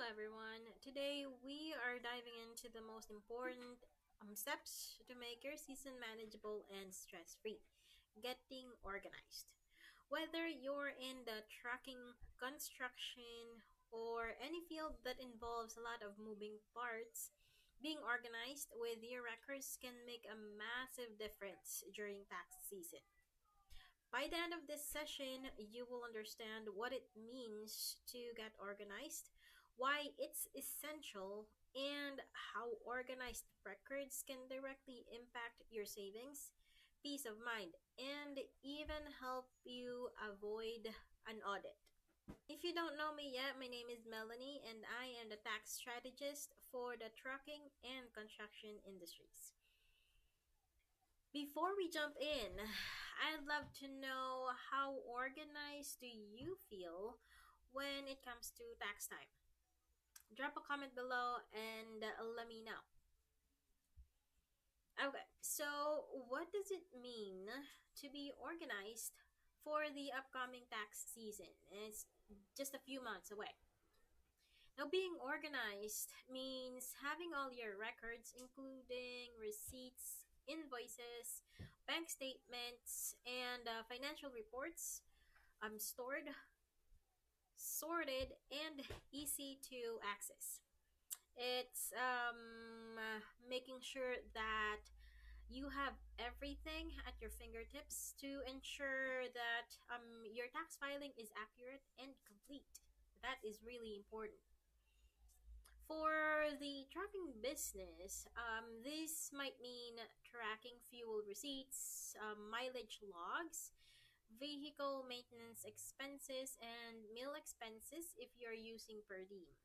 everyone. Today we are diving into the most important steps to make your season manageable and stress free: getting organized. Whether you're in the trucking, construction, or any field that involves a lot of moving parts, being organized with your records can make a massive difference during tax season. By the end of this session, you will understand what it means to get organized, why it's essential, and how organized records can directly impact your savings, peace of mind, and even help you avoid an audit. If you don't know me yet, my name is Melanie, and I am the tax strategist for the trucking and construction industries. Before we jump in, I'd love to know, how organized do you feel when it comes to tax time? Drop a comment below and let me know. Okay, so what does it mean to be organized for the upcoming tax season? It's just a few months away. Now, being organized means having all your records, including receipts, invoices, bank statements, and financial reports, stored, sorted, and easy to access. It's making sure that you have everything at your fingertips to ensure that your tax filing is accurate and complete. That is really important. For the trucking business, this might mean tracking fuel receipts, mileage logs, vehicle maintenance expenses, and meal expenses if you're using per diem.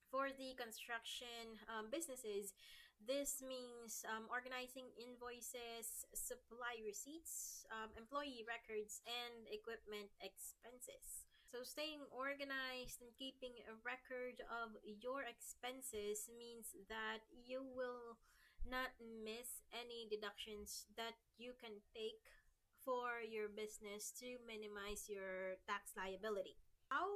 For the construction businesses, this means organizing invoices, supply receipts, employee records, and equipment expenses. So, staying organized and keeping a record of your expenses means that you will not miss any deductions that you can take for your business to minimize your tax liability. How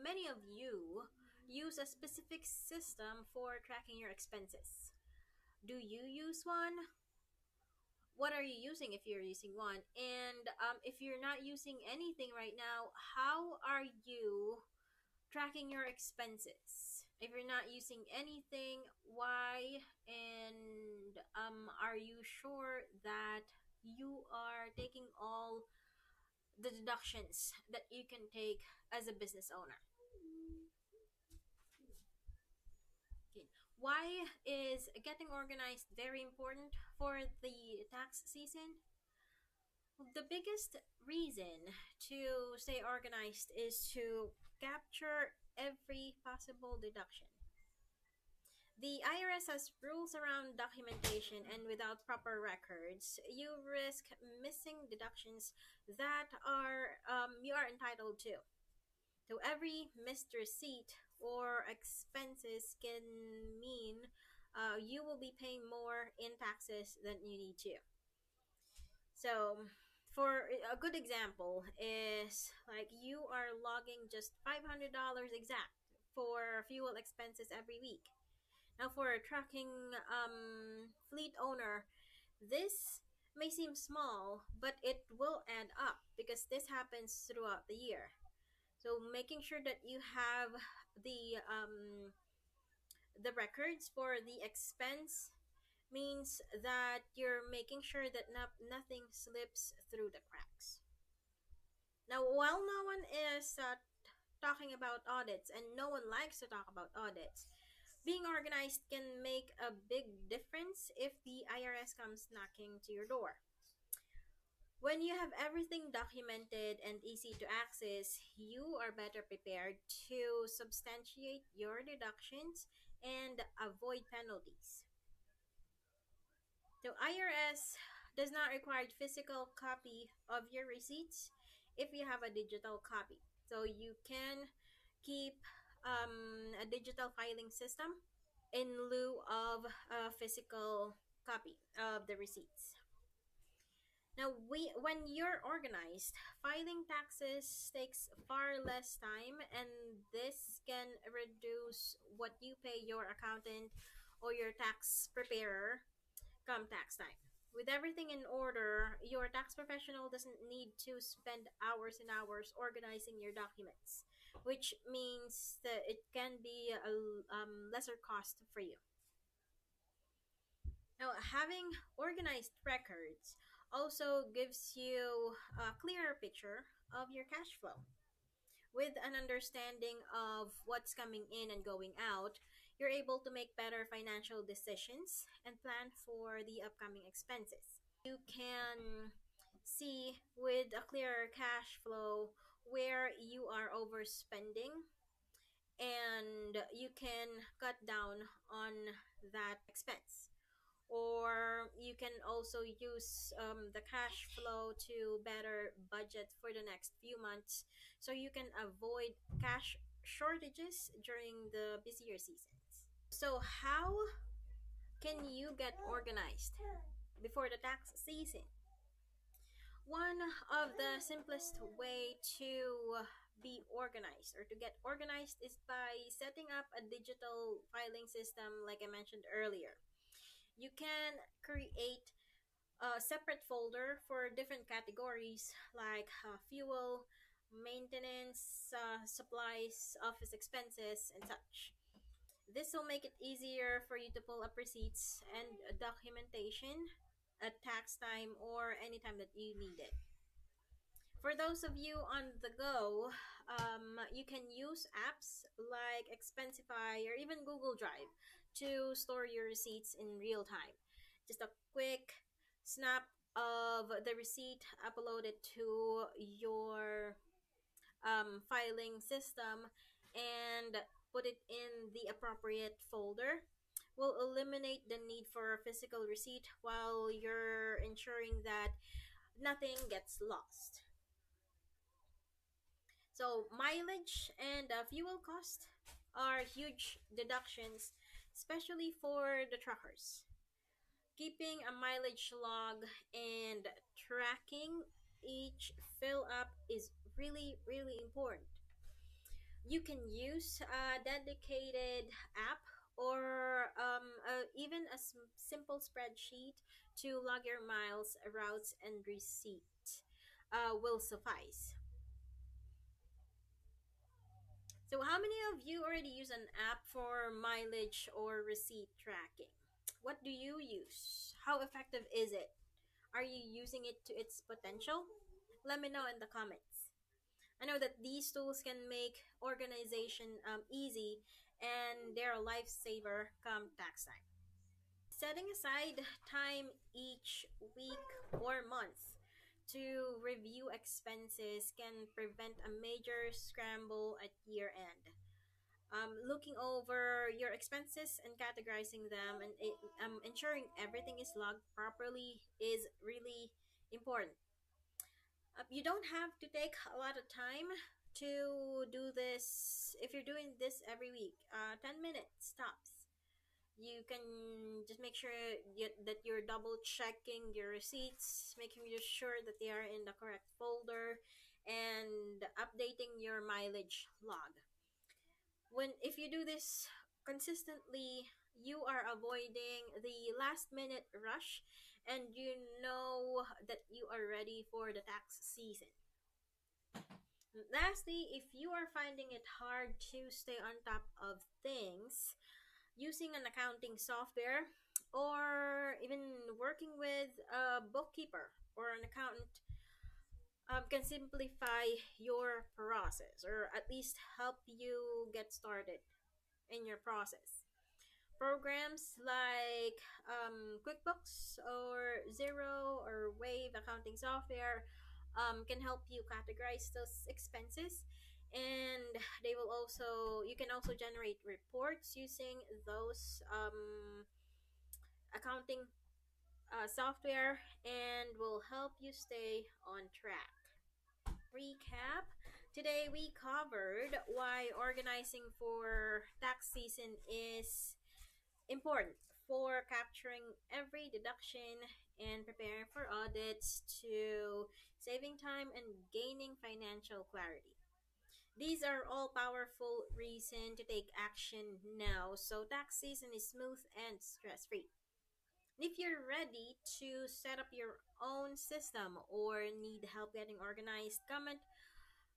many of you use a specific system for tracking your expenses? Do you use one? What are you using if you're using one? And if you're not using anything right now, how are you tracking your expenses? If you're not using anything, why? And are you sure that you are taking all the deductions that you can take as a business owner? Okay. Why is getting organized very important for the tax season? The biggest reason to stay organized is to capture every possible deduction. The IRS has rules around documentation, and without proper records, you risk missing deductions that are you are entitled to. So every missed receipt or expenses can mean you will be paying more in taxes than you need to. So, for a good example is like you are logging just $500 exact for fuel expenses every week. Now, for a trucking fleet owner, this may seem small, but it will add up because this happens throughout the year. So, making sure that you have the the records for the expense means that you're making sure that nothing slips through the cracks. Now, while no one is talking about audits and no one likes to talk about audits, being organized can make a big difference if the IRS comes knocking to your door. When you have everything documented and easy to access, you are better prepared to substantiate your deductions and avoid penalties. The IRS does not require physical copy of your receipts if you have a digital copy. So you can keep a digital filing system in lieu of a physical copy of the receipts. Now, when you're organized, filing taxes takes far less time, and this can reduce knows what you pay your accountant or your tax preparer come tax time. With everything in order, your tax professional doesn't need to spend hours and hours organizing your documents, which means that it can be a lesser cost for you. Now, having organized records also gives you a clearer picture of your cash flow. With an understanding of what's coming in and going out, you're able to make better financial decisions and plan for the upcoming expenses. You can see with a clearer cash flow where you are overspending, and you can cut down on that expense. Or you can also use the cash flow to better budget for the next few months so you can avoid cash shortages during the busier seasons. So, how can you get organized before the tax season? One of the simplest way to be organized or to get organized is by setting up a digital filing system like I mentioned earlier. You can create a separate folder for different categories like fuel, maintenance, supplies, office expenses, and such. This will make it easier for you to pull up receipts and documentation at tax time or anytime that you need it. For those of you on the go, you can use apps like Expensify or even Google Drive to store your receipts in real time. Just a quick snap of the receipt uploaded to your filing system and put it in the appropriate folder will eliminate the need for a physical receipt while you're ensuring that nothing gets lost. So mileage and fuel cost are huge deductions, especially for the truckers. Keeping a mileage log and tracking each fill up is really, really important. You can use a dedicated app or even a simple spreadsheet to log your miles, routes, and receipt will suffice. So, how many of you already use an app for mileage or receipt tracking? What do you use? How effective is it? Are you using it to its potential? Let me know in the comments. I know that these tools can make organization easy and they're a lifesaver come tax time. Setting aside time each week or month to review expenses can prevent a major scramble at year end. Looking over your expenses and categorizing them and ensuring everything is logged properly is really important. You don't have to take a lot of time to do this if you're doing this every week. 10 minutes tops. You can just make sure that you're double checking your receipts, making sure that they are in the correct folder, and updating your mileage log. If you do this consistently, you are avoiding the last minute rush and you know that you are ready for the tax season. Lastly, if you are finding it hard to stay on top of things, using an accounting software or even working with a bookkeeper or an accountant can simplify your process or at least help you get started in your process. Programs like QuickBooks or Zero or Wave accounting software can help you categorize those expenses, and you can also generate reports using those accounting software and will help you stay on track. Recap. Today we covered why organizing for tax season is important for capturing every deduction and preparing for audits to saving time and gaining financial clarity. These are all powerful reason to take action now so tax season is smooth and stress free. If you're ready to set up your own system or need help getting organized, comment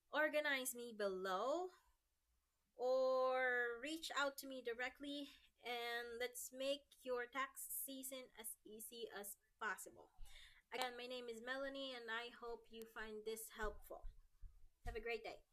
organize me below or reach out to me directly and let's make your tax season as easy as possible. Again, my name is Melanie and I hope you find this helpful. Have a great day.